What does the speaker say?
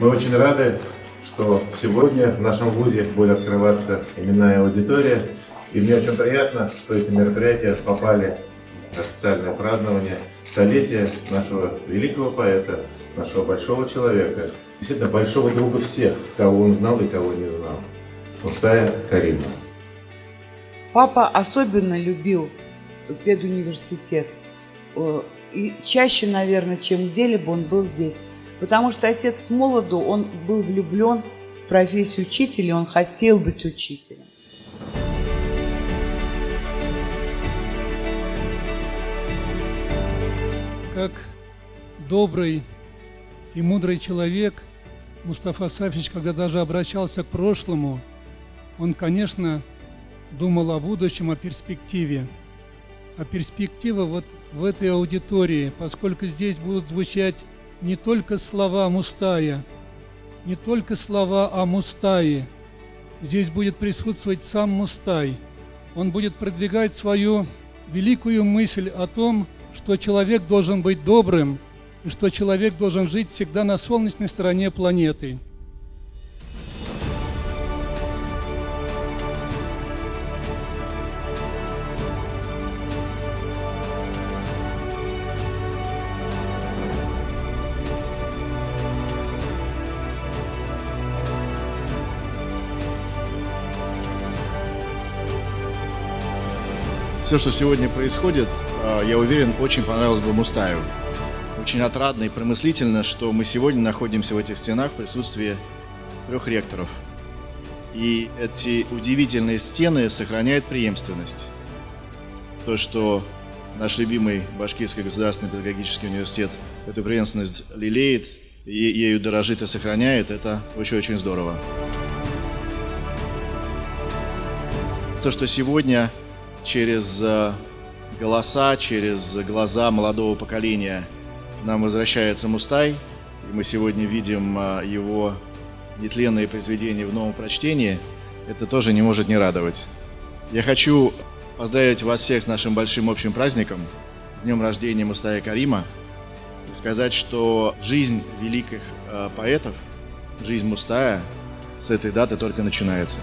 Мы очень рады, что сегодня в нашем вузе будет открываться именная аудитория. И мне очень приятно, что эти мероприятия попали в официальное празднование столетия нашего великого поэта, нашего большого человека, действительно большого друга всех, кого он знал и кого не знал. Мустая Карима. Папа особенно любил педуниверситет. И чаще, наверное, чем где-либо он был здесь. Потому что отец с молоду, он был влюблен в профессию учителя, он хотел быть учителем. Как добрый и мудрый человек, Мустафа Сафич, когда даже обращался к прошлому, он, конечно, думал о будущем, о перспективе. А перспектива вот в этой аудитории, поскольку здесь будут звучать не только слова Мустая, не только слова о Мустае, здесь будет присутствовать сам Мустай. Он будет продвигать свою великую мысль о том, что человек должен быть добрым и что человек должен жить всегда на солнечной стороне планеты. Все, что сегодня происходит, я уверен, очень понравилось бы Мустаю. Очень отрадно и промыслительно, что мы сегодня находимся в этих стенах в присутствии 3 ректоров. И эти удивительные стены сохраняют преемственность. То, что наш любимый Башкирский государственный педагогический университет эту преемственность лелеет, и ею дорожит и сохраняет, это очень-очень здорово. То, что сегодня через голоса, через глаза молодого поколения нам возвращается Мустай, и мы сегодня видим его нетленные произведения в новом прочтении, это тоже не может не радовать. Я хочу поздравить вас всех с нашим большим общим праздником, с днем рождения Мустая Карима, и сказать, что жизнь великих поэтов, жизнь Мустая с этой даты только начинается.